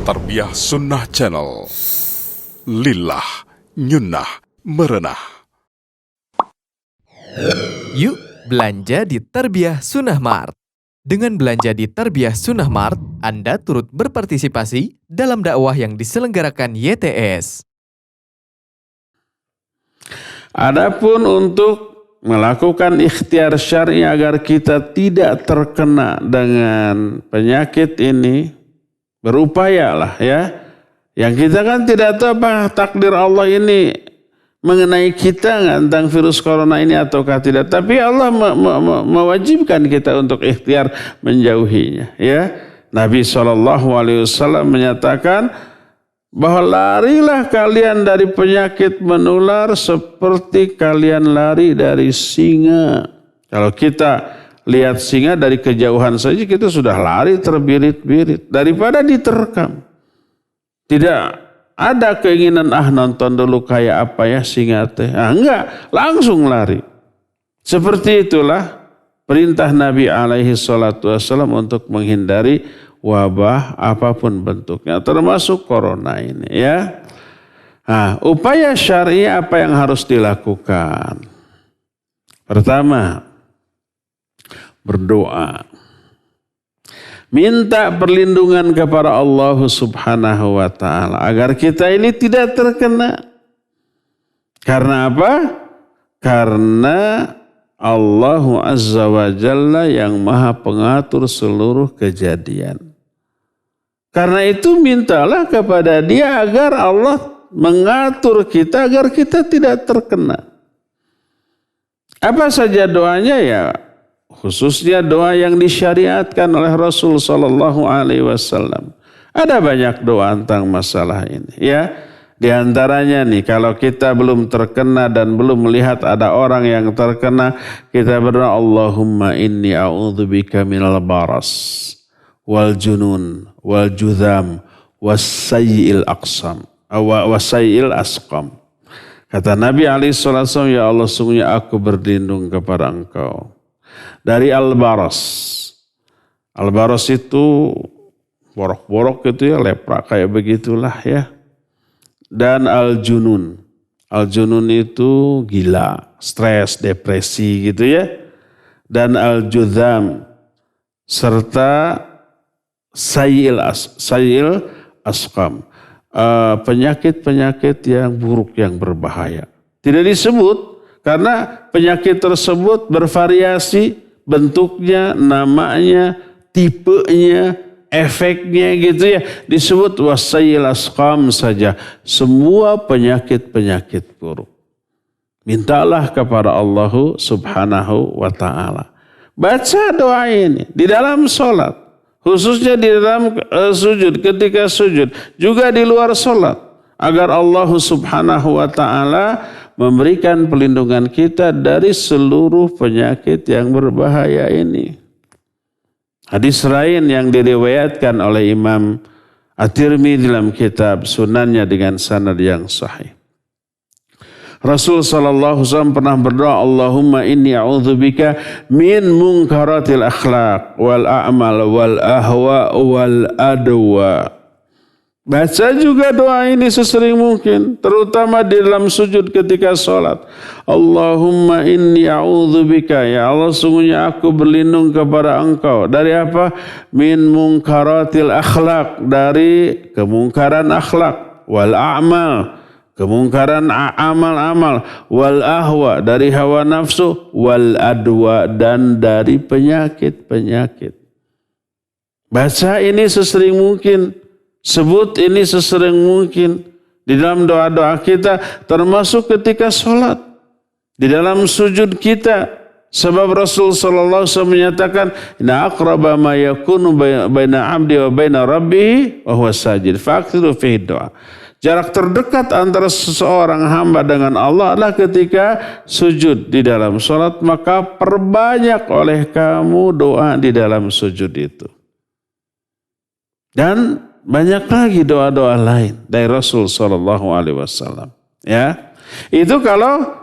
Tarbiyah Sunnah Channel. Lillah, nyunnah, merenah. Yuk belanja di Tarbiyah Sunnah Mart. Dengan belanja di Tarbiyah Sunnah Mart, Anda turut berpartisipasi dalam dakwah yang diselenggarakan YTS. Adapun untuk melakukan ikhtiar syar'i agar kita tidak terkena dengan penyakit ini, berupayalah ya. Yang kita kan tidak tahu apa takdir Allah ini mengenai kita tentang virus corona ini ataukah tidak. Tapi Allah mewajibkan kita untuk ikhtiar menjauhinya. Ya, Nabi SAW menyatakan bahwa larilah kalian dari penyakit menular seperti kalian lari dari singa. Kalau kita lihat singa dari kejauhan saja kita sudah lari terbirit-birit daripada diterkam. Tidak ada keinginan nonton dulu kayak apa ya singa teh. Enggak, langsung lari. Seperti itulah perintah Nabi alaihi salatu wasallam untuk menghindari wabah apapun bentuknya termasuk corona ini ya. Nah, upaya syar'i apa yang harus dilakukan? Pertama, berdoa. Minta perlindungan kepada Allah Subhanahu wa taala agar kita ini tidak terkena. Karena apa? Karena Allah Azza wa Jalla yang Maha Pengatur seluruh kejadian. Karena itu mintalah kepada Dia agar Allah mengatur kita agar kita tidak terkena. Apa saja doanya ya? Khususnya doa yang disyariatkan oleh Rasul sallallahu alaihi wasallam. Ada banyak doa tentang masalah ini ya. Di antaranya nih kalau kita belum terkena dan belum melihat ada orang yang terkena, kita berdoa Allahumma inni a'udzubika minal baras wal junun wal judham wassayil aqsam wassayil asqam. Kata Nabi alaihi wasallam, ya Allah sungguhnya aku berlindung kepada Engkau dari al-baras. Al-baras itu borok-borok gitu ya, lepra kayak begitulah ya. Dan al-junun. Al-junun itu gila, stres, depresi gitu ya. Dan al-judham serta sayil asqam. Penyakit-penyakit yang buruk, yang berbahaya. Tidak disebut karena penyakit tersebut bervariasi bentuknya, namanya, tipenya, efeknya gitu ya. Disebut wasayil asqam saja. Semua penyakit-penyakit buruk. Mintalah kepada Allah Subhanahu wa ta'ala. Baca doa ini di dalam sholat. Khususnya di dalam sujud, ketika sujud. Juga di luar sholat. Agar Allah Subhanahu wa ta'ala memberikan perlindungan kita dari seluruh penyakit yang berbahaya ini. Hadis lain yang diriwayatkan oleh Imam At-Tirmidzi dalam kitab Sunannya dengan sanad yang sahih. Rasul sallallahu alaihi wasallam pernah berdoa, Allahumma inni a'udzubika min munkaratil akhlaq wal a'mal wal ahwa wal adwa. Baca juga doa ini sesering mungkin, terutama di dalam sujud ketika sholat. Allahumma inni a'udzubika, ya Allah sungguhnya aku berlindung kepada Engkau. Dari apa? Min munkaratil akhlak, dari kemungkaran akhlak. Wal a'mal, kemungkaran amal-amal. Wal ahwa, dari hawa nafsu. Wal adwa, dan dari penyakit-penyakit. Baca ini sesering mungkin. Sebut ini sesering mungkin di dalam doa-doa kita, termasuk ketika sholat, di dalam sujud kita. Sebab Rasul sallallahu alaihi wasallam menyatakan, inna aqraba ma yakunu baina 'abdi wa baina rabbih wa huwa sajid fa'kthiru fihi doa. Jarak terdekat antara seseorang hamba dengan Allah adalah ketika sujud di dalam sholat, maka perbanyak oleh kamu doa di dalam sujud itu. Dan banyak lagi doa-doa lain dari Rasul sallallahu alaihi wasallam. Ya. Itu kalau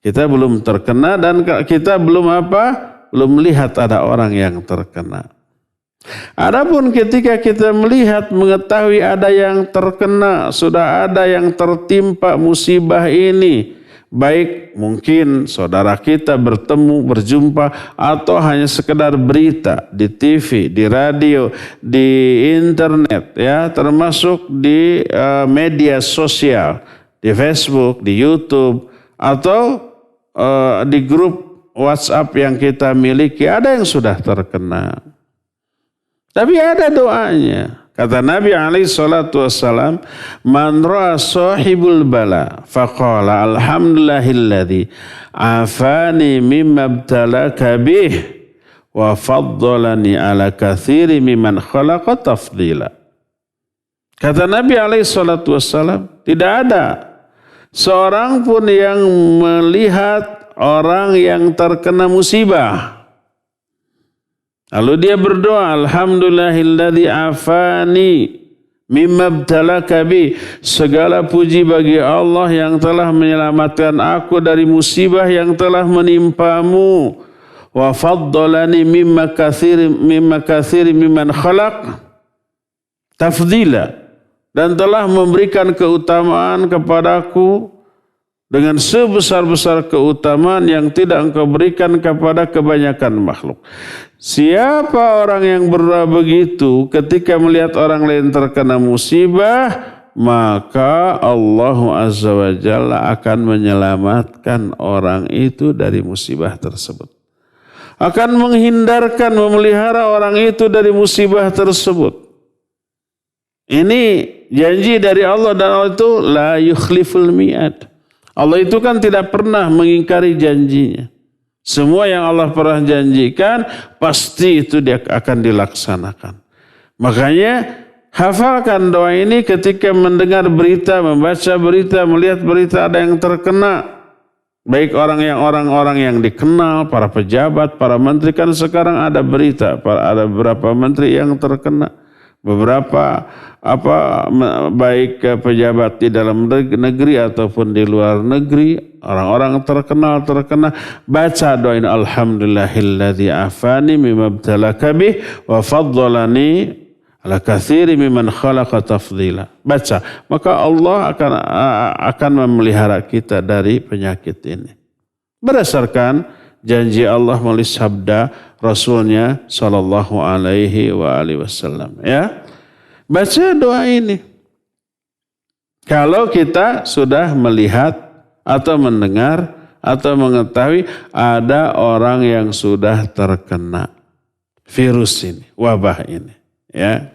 kita belum terkena dan kita belum melihat ada orang yang terkena. Adapun ketika kita melihat, mengetahui ada yang terkena, sudah ada yang tertimpa musibah ini, baik mungkin saudara kita bertemu, berjumpa, atau hanya sekedar berita di TV, di radio, di internet, ya, termasuk di media sosial, di Facebook, di YouTube, atau di grup WhatsApp yang kita miliki, ada yang sudah terkena. Tapi ada doanya. Kata Nabi SAW, man ra'a sahibul bala faqala alhamdulillahilladzi afani mimma ibtalaka bih wa faddalani ala katsiri mimman khalaqa tafdila. Kata Nabi SAW, tidak ada seorang pun yang melihat orang yang terkena musibah, lalu dia berdoa, alhamdulillahilladzi afani mimma ibtalaka bi, segala puji bagi Allah yang telah menyelamatkan aku dari musibah yang telah menimpamu, wa faddalani mimma katsiri mimman khalaq tafdila, dan telah memberikan keutamaan kepadaku dengan sebesar-besar keutamaan yang tidak engkau berikan kepada kebanyakan makhluk. Siapa orang yang berdoa begitu ketika melihat orang lain terkena musibah, maka Allah Azza wa Jalla akan menyelamatkan orang itu dari musibah tersebut. Akan menghindarkan, memelihara orang itu dari musibah tersebut. Ini janji dari Allah, dan Allah itu la yukhliful mi'ad. Allah itu kan tidak pernah mengingkari janjinya. Semua yang Allah pernah janjikan, pasti itu dia akan dilaksanakan. Makanya hafalkan doa ini ketika mendengar berita, membaca berita, melihat berita ada yang terkena. Baik orang-orang yang dikenal, para pejabat, para menteri. Kan sekarang ada berita, ada beberapa menteri yang terkena. Beberapa baik pejabat di dalam negeri ataupun di luar negeri, orang-orang terkena, baca doa ini, alhamdulillahilladzi afani mimma ibtalaka bih wa faddalani ala katsiri mimman khalaqa tafdila. Baca, maka Allah akan memelihara kita dari penyakit ini. Berdasarkan janji Allah melalui sabda Rasulnya sallallahu alaihi wasallam, ya. Baca doa ini. Kalau kita sudah melihat atau mendengar atau mengetahui ada orang yang sudah terkena virus ini, wabah ini, ya.